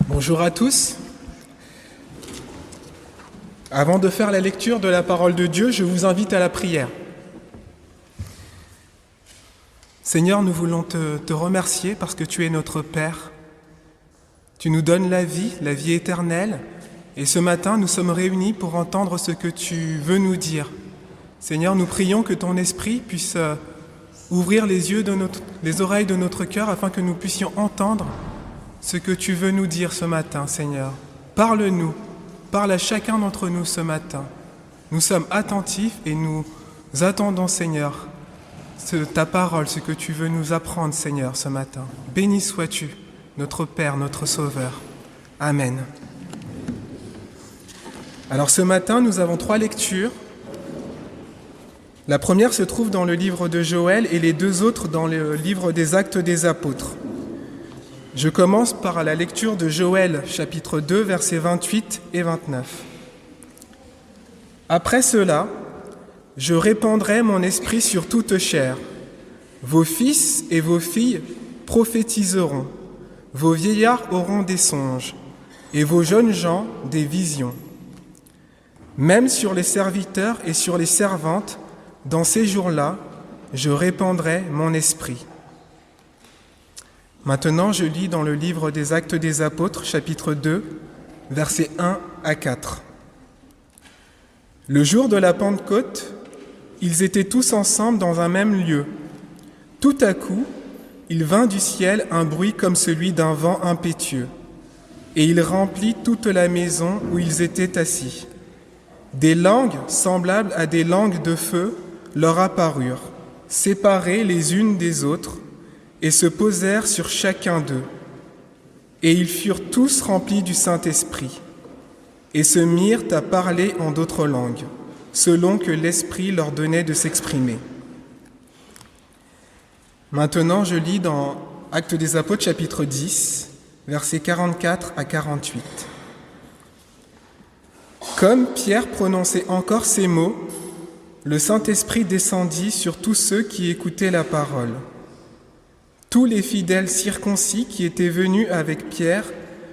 Bonjour à tous. Avant de faire la lecture de la parole de Dieu, je vous invite à la prière. Seigneur, nous voulons te remercier parce que tu es notre Père. Tu nous donnes la vie éternelle. Et ce matin, nous sommes réunis pour entendre ce que tu veux nous dire. Seigneur, nous prions que ton esprit puisse ouvrir les oreilles de notre cœur afin que nous puissions entendre ce que tu veux nous dire ce matin, Seigneur. Parle-nous, parle à chacun d'entre nous ce matin. Nous sommes attentifs et nous attendons, Seigneur, ta parole, ce que tu veux nous apprendre, Seigneur, ce matin. Béni sois-tu, notre Père, notre Sauveur. Amen. Alors ce matin, nous avons 3 lectures. La première se trouve dans le livre de Joël et les 2 autres dans le livre des Actes des Apôtres. Je commence par la lecture de Joël, chapitre 2, versets 28 et 29. « Après cela, je répandrai mon esprit sur toute chair. Vos fils et vos filles prophétiseront, vos vieillards auront des songes, et vos jeunes gens des visions. Même sur les serviteurs et sur les servantes, dans ces jours-là, je répandrai mon esprit. » Maintenant, je lis dans le livre des Actes des Apôtres, chapitre 2, versets 1 à 4. Le jour de la Pentecôte, ils étaient tous ensemble dans un même lieu. Tout à coup, il vint du ciel un bruit comme celui d'un vent impétueux, et il remplit toute la maison où ils étaient assis. Des langues semblables à des langues de feu leur apparurent, séparées les unes des autres, et se posèrent sur chacun d'eux. Et ils furent tous remplis du Saint-Esprit, et se mirent à parler en d'autres langues, selon que l'Esprit leur donnait de s'exprimer. Maintenant, je lis dans Actes des Apôtres, chapitre 10, versets 44 à 48. Comme Pierre prononçait encore ces mots, le Saint-Esprit descendit sur tous ceux qui écoutaient la parole. Tous les fidèles circoncis qui étaient venus avec Pierre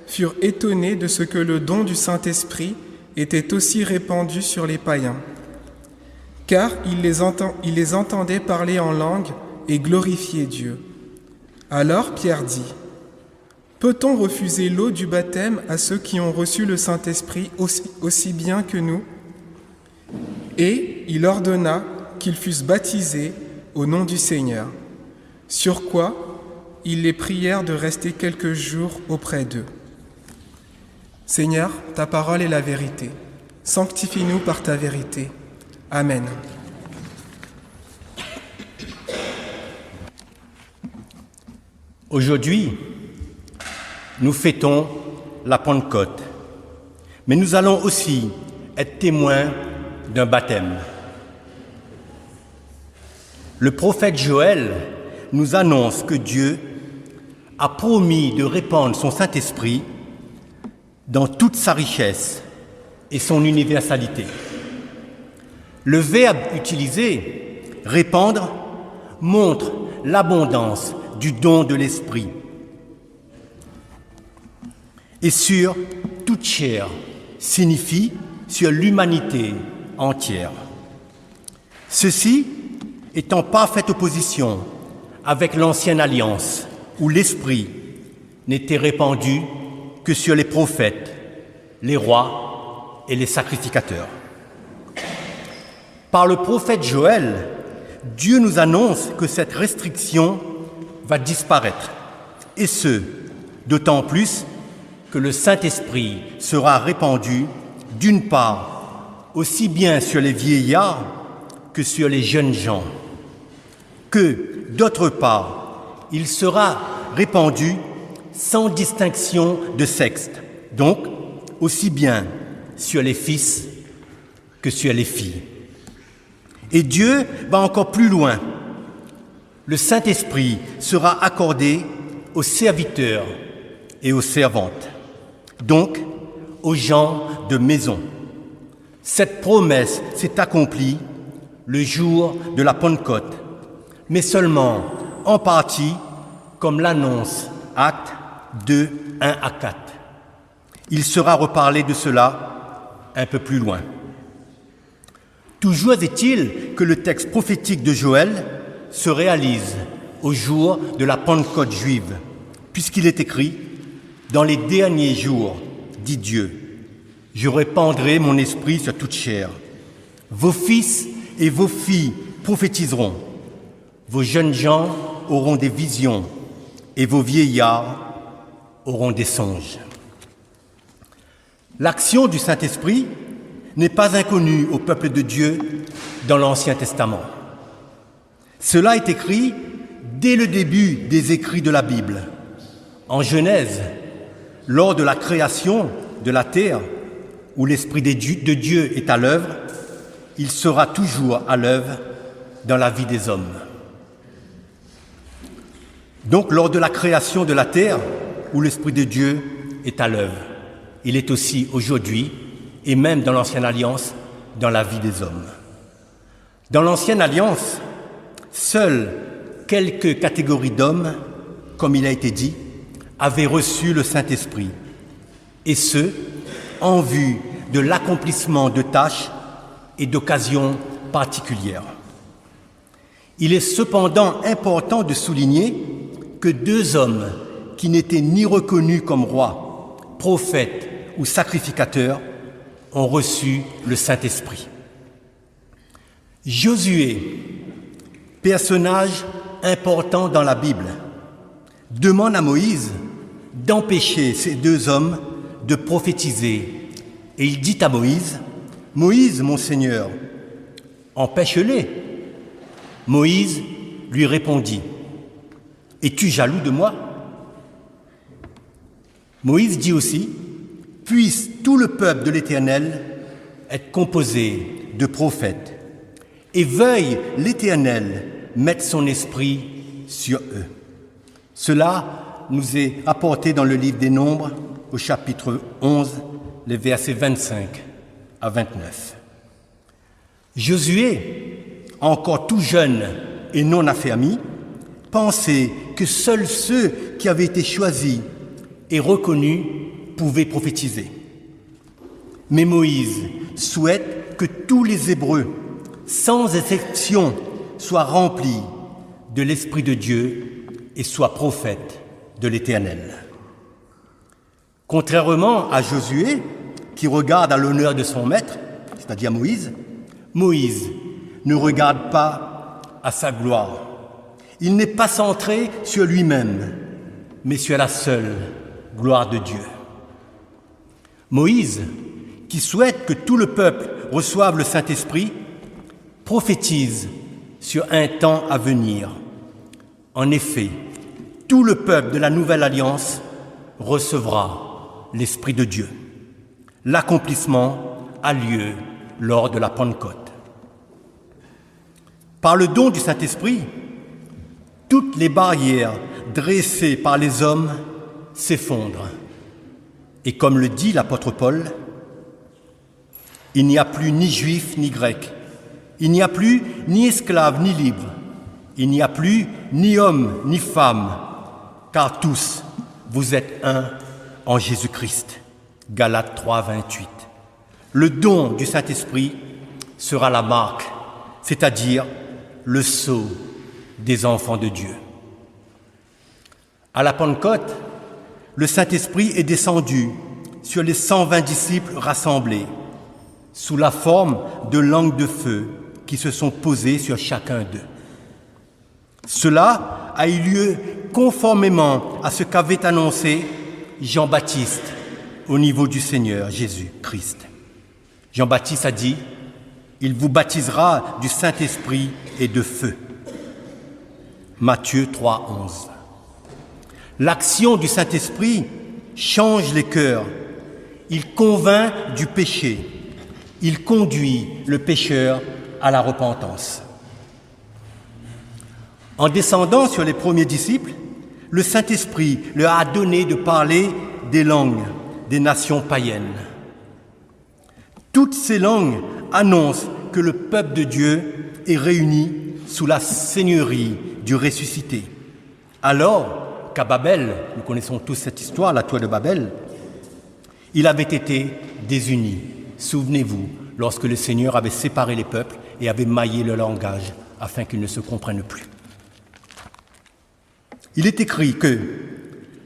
furent étonnés de ce que le don du Saint-Esprit était aussi répandu sur les païens, car ils les entendaient parler en langue et glorifier Dieu. Alors Pierre dit : « Peut-on refuser l'eau du baptême à ceux qui ont reçu le Saint-Esprit aussi bien que nous ? » Et il ordonna qu'ils fussent baptisés au nom du Seigneur. Sur quoi ils les prièrent de rester quelques jours auprès d'eux. Seigneur, ta parole est la vérité. Sanctifie-nous par ta vérité. Amen. Aujourd'hui, nous fêtons la Pentecôte, mais nous allons aussi être témoins d'un baptême. Le prophète Joël nous annonce que Dieu a promis de répandre son Saint-Esprit dans toute sa richesse et son universalité. Le verbe utilisé, répandre, montre l'abondance du don de l'Esprit. Et sur toute chair signifie sur l'humanité entière. Ceci est en parfaite opposition avec l'ancienne alliance, où l'Esprit n'était répandu que sur les prophètes, les rois et les sacrificateurs. Par le prophète Joël, Dieu nous annonce que cette restriction va disparaître, et ce, d'autant plus que le Saint-Esprit sera répandu, d'une part, aussi bien sur les vieillards que sur les jeunes gens, que, d'autre part, il sera répandu sans distinction de sexe, donc aussi bien sur les fils que sur les filles. Et Dieu va encore plus loin. Le Saint-Esprit sera accordé aux serviteurs et aux servantes, donc aux gens de maison. Cette promesse s'est accomplie le jour de la Pentecôte, mais seulement en partie, comme l'annonce Actes 2, 1 à 4. Il sera reparlé de cela un peu plus loin. Toujours est-il que le texte prophétique de Joël se réalise au jour de la Pentecôte juive, puisqu'il est écrit « Dans les derniers jours, dit Dieu, je répandrai mon esprit sur toute chair. Vos fils et vos filles prophétiseront. Vos jeunes gens auront des visions et vos vieillards auront des songes. » L'action du Saint-Esprit n'est pas inconnue au peuple de Dieu dans l'Ancien Testament. Cela est écrit dès le début des écrits de la Bible. En Genèse, lors de la création de la terre, où l'Esprit de Dieu est à l'œuvre, il sera toujours à l'œuvre dans la vie des hommes. Donc, lors de la création de la terre, où l'Esprit de Dieu est à l'œuvre, il est aussi aujourd'hui, et même dans l'Ancienne Alliance, dans la vie des hommes. Dans l'Ancienne Alliance, seules quelques catégories d'hommes, comme il a été dit, avaient reçu le Saint-Esprit, et ce, en vue de l'accomplissement de tâches et d'occasions particulières. Il est cependant important de souligner que 2 hommes qui n'étaient ni reconnus comme rois, prophètes ou sacrificateurs ont reçu le Saint-Esprit. Josué, personnage important dans la Bible, demande à Moïse d'empêcher ces 2 hommes de prophétiser. Et il dit à Moïse, « Moïse, mon Seigneur, empêche-les. » Moïse lui répondit, « Es-tu jaloux de moi ?» Moïse dit aussi, « Puisse tout le peuple de l'Éternel être composé de prophètes, et veuille l'Éternel mettre son esprit sur eux. » Cela nous est apporté dans le livre des Nombres, au chapitre 11, les versets 25 à 29. Josué, encore tout jeune et non affermi, pensait que seuls ceux qui avaient été choisis et reconnus pouvaient prophétiser. Mais Moïse souhaite que tous les Hébreux, sans exception, soient remplis de l'Esprit de Dieu et soient prophètes de l'Éternel. Contrairement à Josué, qui regarde à l'honneur de son maître, c'est-à-dire Moïse, Moïse ne regarde pas à sa gloire. Il n'est pas centré sur lui-même, mais sur la seule gloire de Dieu. Moïse, qui souhaite que tout le peuple reçoive le Saint-Esprit, prophétise sur un temps à venir. En effet, tout le peuple de la Nouvelle Alliance recevra l'Esprit de Dieu. L'accomplissement a lieu lors de la Pentecôte. Par le don du Saint-Esprit, toutes les barrières dressées par les hommes s'effondrent. Et comme le dit l'apôtre Paul, il n'y a plus ni juif ni grec, il n'y a plus ni esclave ni libre, il n'y a plus ni homme ni femme, car tous vous êtes un en Jésus-Christ. Galates 3, 28. Le don du Saint-Esprit sera la marque, c'est-à-dire le sceau des enfants de Dieu. À la Pentecôte, le Saint-Esprit est descendu sur les 120 disciples rassemblés, sous la forme de langues de feu qui se sont posées sur chacun d'eux. Cela a eu lieu conformément à ce qu'avait annoncé Jean-Baptiste au niveau du Seigneur Jésus-Christ. Jean-Baptiste a dit « Il vous baptisera du Saint-Esprit et de feu ». Matthieu 3, 11. L'action du Saint-Esprit change les cœurs. Il convainc du péché. Il conduit le pécheur à la repentance. En descendant sur les premiers disciples, le Saint-Esprit leur a donné de parler des langues des nations païennes. Toutes ces langues annoncent que le peuple de Dieu est réuni sous la seigneurie du ressuscité. Alors qu'à Babel, nous connaissons tous cette histoire, la tour de Babel, Il avait été désuni. Souvenez-vous, lorsque le Seigneur avait séparé les peuples et avait maillé le langage afin qu'ils ne se comprennent plus. Il est écrit que,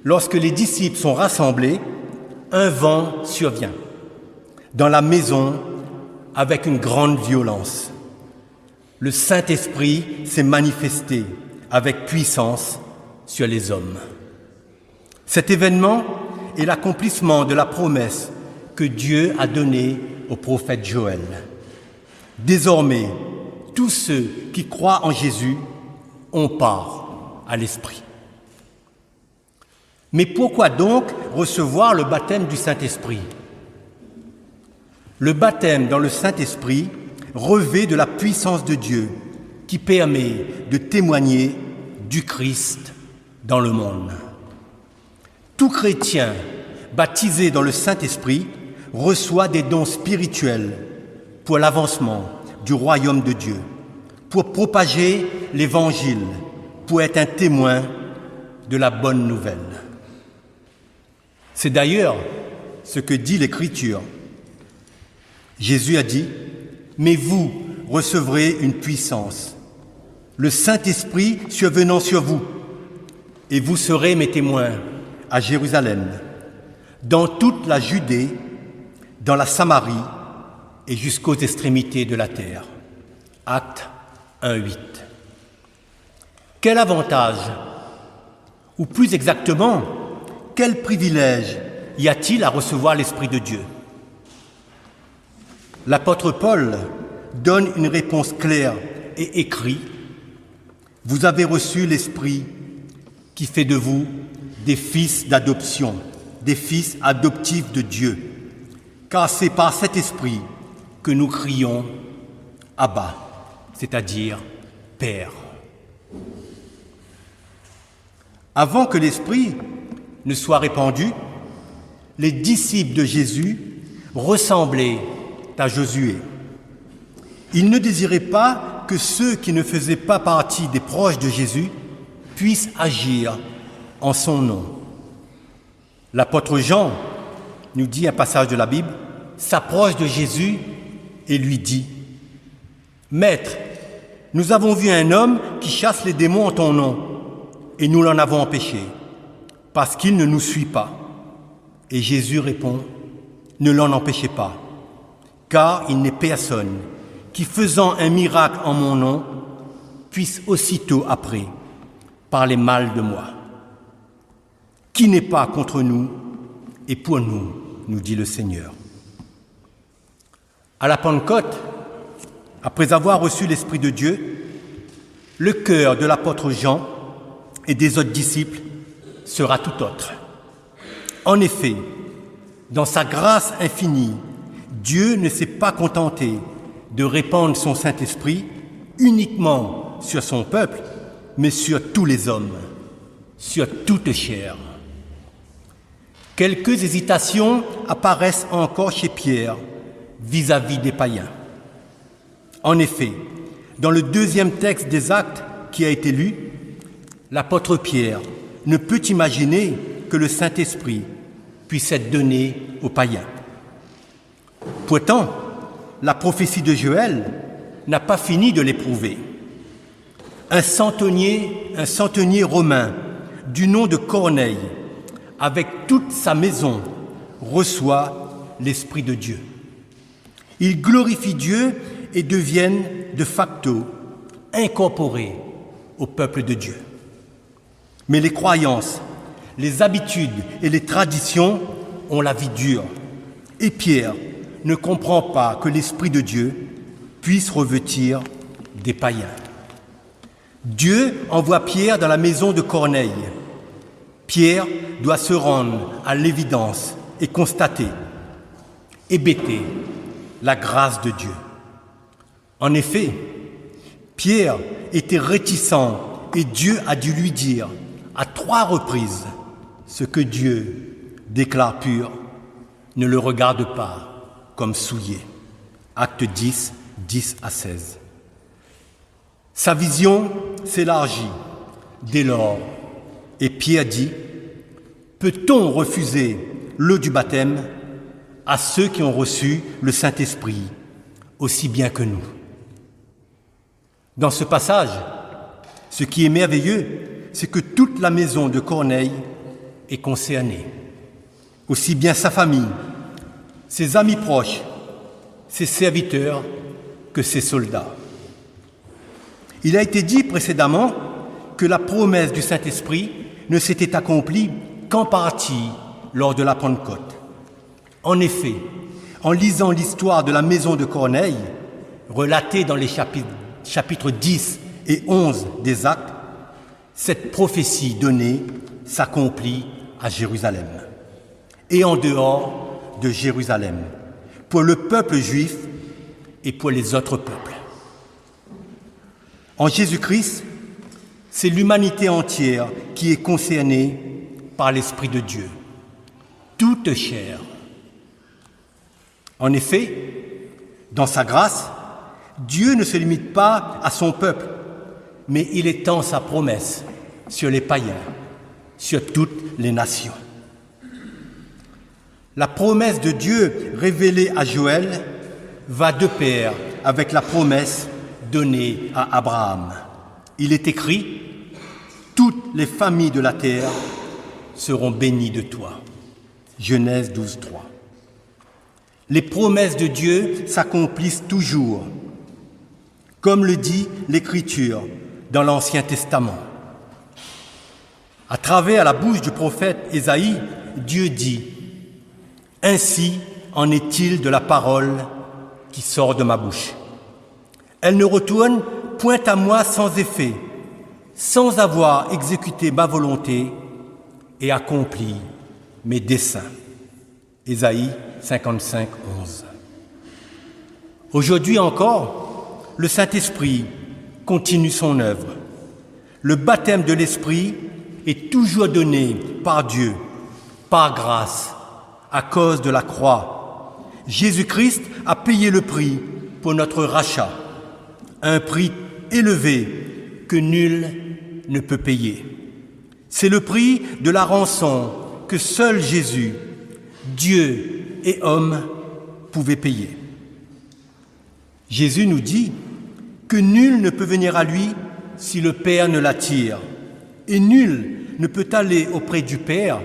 lorsque les disciples sont rassemblés, un vent survient dans la maison avec une grande violence. Le Saint-Esprit s'est manifesté avec puissance sur les hommes. Cet événement est l'accomplissement de la promesse que Dieu a donnée au prophète Joël. Désormais, tous ceux qui croient en Jésus ont part à l'Esprit. Mais pourquoi donc recevoir le baptême du Saint-Esprit? Le baptême dans le Saint-Esprit revêt de la puissance de Dieu qui permet de témoigner du Christ dans le monde. Tout chrétien baptisé dans le Saint-Esprit reçoit des dons spirituels pour l'avancement du royaume de Dieu, pour propager l'Évangile, pour être un témoin de la bonne nouvelle. C'est d'ailleurs ce que dit l'Écriture. Jésus a dit « Mais vous recevrez une puissance, le Saint-Esprit survenant sur vous, et vous serez mes témoins à Jérusalem, dans toute la Judée, dans la Samarie et jusqu'aux extrémités de la terre. » Actes 1:8. Quel avantage, ou plus exactement, quel privilège y a-t-il à recevoir l'Esprit de Dieu? L'apôtre Paul donne une réponse claire et écrit « Vous avez reçu l'Esprit qui fait de vous des fils d'adoption, des fils adoptifs de Dieu, car c'est par cet Esprit que nous crions « Abba », c'est-à-dire « Père ». Avant que l'Esprit ne soit répandu, les disciples de Jésus ressemblaient à Josué. Ils ne désiraient pas que ceux qui ne faisaient pas partie des proches de Jésus puissent agir en son nom. L'apôtre Jean, nous dit un passage de la Bible, s'approche de Jésus et lui dit « Maître, nous avons vu un homme qui chasse les démons en ton nom, et nous l'en avons empêché, parce qu'il ne nous suit pas. » Et Jésus répond « Ne l'en empêchez pas, car il n'est personne qui, faisant un miracle en mon nom, puisse aussitôt après parler mal de moi. Qui n'est pas contre nous et pour nous, nous dit le Seigneur. » À la Pentecôte, après avoir reçu l'Esprit de Dieu, le cœur de l'apôtre Jean et des autres disciples sera tout autre. En effet, dans sa grâce infinie, Dieu ne s'est pas contenté de répandre son Saint-Esprit uniquement sur son peuple, mais sur tous les hommes, sur toute chair. Quelques hésitations apparaissent encore chez Pierre vis-à-vis des païens. En effet, dans le deuxième texte des Actes qui a été lu, l'apôtre Pierre ne peut imaginer que le Saint-Esprit puisse être donné aux païens. Pourtant, la prophétie de Joël n'a pas fini de l'éprouver. Un centenier romain du nom de Corneille, avec toute sa maison, reçoit l'Esprit de Dieu. Ils glorifient Dieu et deviennent de facto incorporés au peuple de Dieu. Mais les croyances, les habitudes et les traditions ont la vie dure. Et Pierre ne comprend pas que l'Esprit de Dieu puisse revêtir des païens. Dieu envoie Pierre dans la maison de Corneille. Pierre doit se rendre à l'évidence et constater, hébéter la grâce de Dieu. En effet, Pierre était réticent et Dieu a dû lui dire à 3 reprises ce que Dieu déclare pur, ne le regarde pas comme souillé. Acte 10, 10-16. Sa vision s'élargit dès lors et Pierre dit « Peut-on refuser l'eau du baptême à ceux qui ont reçu le Saint-Esprit, aussi bien que nous. Dans ce passage, ce qui est merveilleux, c'est que toute la maison de Corneille est concernée, aussi bien sa famille, ses amis proches, ses serviteurs que ses soldats. Il a été dit précédemment que la promesse du Saint-Esprit ne s'était accomplie qu'en partie lors de la Pentecôte. En effet, en lisant l'histoire de la maison de Corneille, relatée dans les chapitres 10 et 11 des Actes, cette prophétie donnée s'accomplit à Jérusalem et en dehors de Jérusalem, pour le peuple juif et pour les autres peuples. En Jésus-Christ, c'est l'humanité entière qui est concernée par l'Esprit de Dieu, toute chair. En effet, dans sa grâce, Dieu ne se limite pas à son peuple, mais il étend sa promesse sur les païens, sur toutes les nations. La promesse de Dieu révélée à Joël va de pair avec la promesse donnée à Abraham. Il est écrit « Toutes les familles de la terre seront bénies de toi ». Genèse 12, 3. Les promesses de Dieu s'accomplissent toujours, comme le dit l'Écriture dans l'Ancien Testament. À travers la bouche du prophète Ésaïe, Dieu dit « Ainsi en est-il de la parole qui sort de ma bouche. Elle ne retourne point à moi sans effet, sans avoir exécuté ma volonté et accompli mes desseins. » Ésaïe 55, 11. Aujourd'hui encore, le Saint-Esprit continue son œuvre. Le baptême de l'Esprit est toujours donné par Dieu, par grâce, à cause de la croix. Jésus-Christ a payé le prix pour notre rachat, un prix élevé que nul ne peut payer. C'est le prix de la rançon que seul Jésus, Dieu et homme, pouvaient payer. Jésus nous dit que nul ne peut venir à lui si le Père ne l'attire, et nul ne peut aller auprès du Père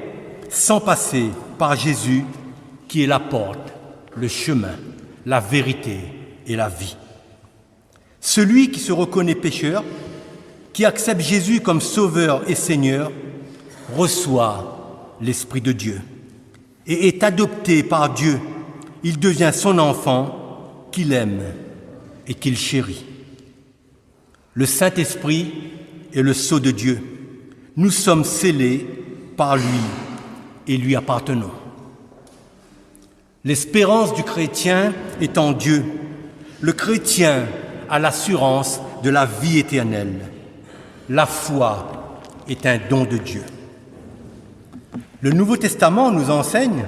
sans passer par Jésus, qui est la porte, le chemin, la vérité et la vie. Celui qui se reconnaît pécheur, qui accepte Jésus comme Sauveur et Seigneur, reçoit l'Esprit de Dieu et est adopté par Dieu. Il devient son enfant qu'il aime et qu'il chérit. Le Saint-Esprit est le sceau de Dieu. Nous sommes scellés par lui et lui appartenons. L'espérance du chrétien est en Dieu. Le chrétien a l'assurance de la vie éternelle. La foi est un don de Dieu. Le Nouveau Testament nous enseigne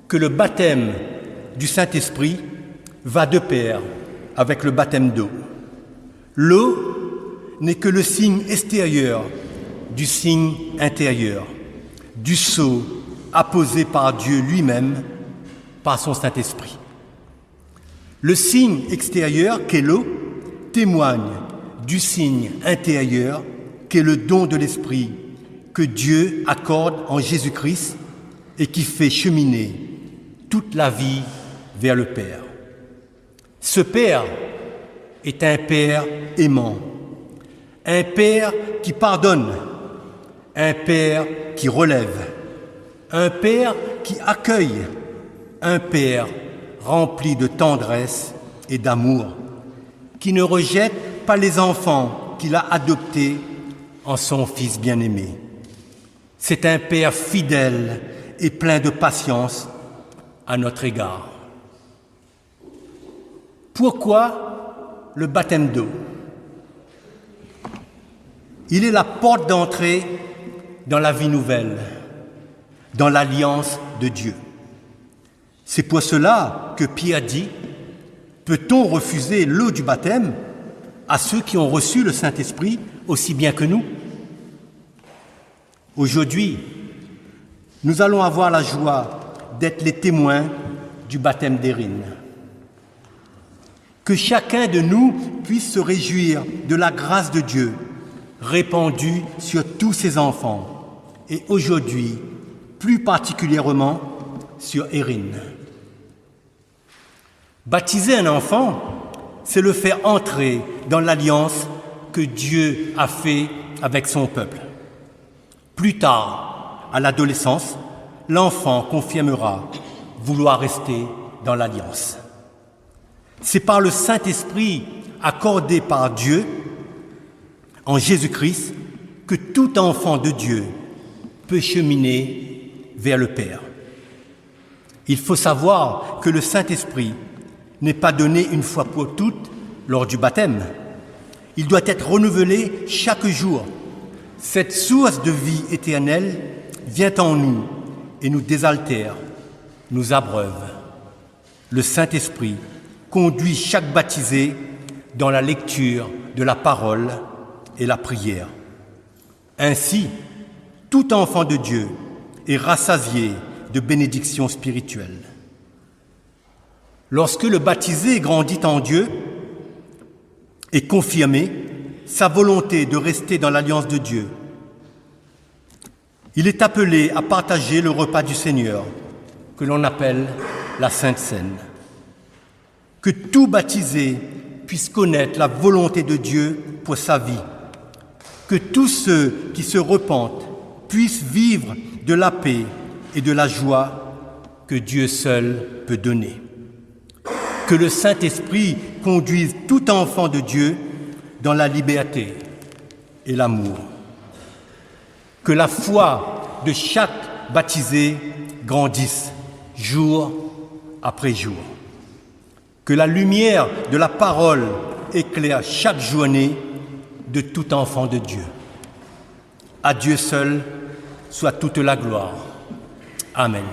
que le baptême du Saint-Esprit va de pair avec le baptême d'eau. L'eau n'est que le signe extérieur du signe intérieur, du sceau apposé par Dieu lui-même, par son Saint-Esprit. Le signe extérieur, qu'est l'eau, témoigne du signe intérieur, qu'est le don de l'Esprit que Dieu accorde en Jésus-Christ et qui fait cheminer toute la vie vers le Père. Ce Père est un Père aimant, un Père qui pardonne, un Père qui relève, un Père qui accueille, un Père rempli de tendresse et d'amour, qui ne rejette pas les enfants qu'il a adoptés en son Fils bien-aimé. C'est un Père fidèle et plein de patience à notre égard. Pourquoi le baptême d'eau? Il est la porte d'entrée dans la vie nouvelle, dans l'alliance de Dieu. C'est pour cela que Pierre dit « Peut-on refuser l'eau du baptême à ceux qui ont reçu le Saint-Esprit aussi bien que nous ?» Aujourd'hui, nous allons avoir la joie d'être les témoins du baptême d'Érine. Que chacun de nous puisse se réjouir de la grâce de Dieu répandue sur tous ses enfants et aujourd'hui, plus particulièrement sur Érine. Baptiser un enfant, c'est le faire entrer dans l'alliance que Dieu a faite avec son peuple. Plus tard, à l'adolescence, l'enfant confirmera vouloir rester dans l'alliance. C'est par le Saint-Esprit accordé par Dieu en Jésus-Christ que tout enfant de Dieu peut cheminer vers le Père. Il faut savoir que le Saint-Esprit n'est pas donné une fois pour toutes lors du baptême. Il doit être renouvelé chaque jour. Cette source de vie éternelle vient en nous et nous désaltère, nous abreuve. Le Saint-Esprit conduit chaque baptisé dans la lecture de la parole et la prière. Ainsi, tout enfant de Dieu est rassasié de bénédictions spirituelles. Lorsque le baptisé grandit en Dieu et confirmé sa volonté de rester dans l'alliance de Dieu, il est appelé à partager le repas du Seigneur, que l'on appelle la Sainte Seine. Que tout baptisé puisse connaître la volonté de Dieu pour sa vie. Que tous ceux qui se repentent puissent vivre de la paix et de la joie que Dieu seul peut donner. Que le Saint-Esprit conduise tout enfant de Dieu dans la liberté et l'amour. Que la foi de chaque baptisé grandisse jour après jour. Que la lumière de la parole éclaire chaque journée de tout enfant de Dieu. À Dieu seul soit toute la gloire. Amen.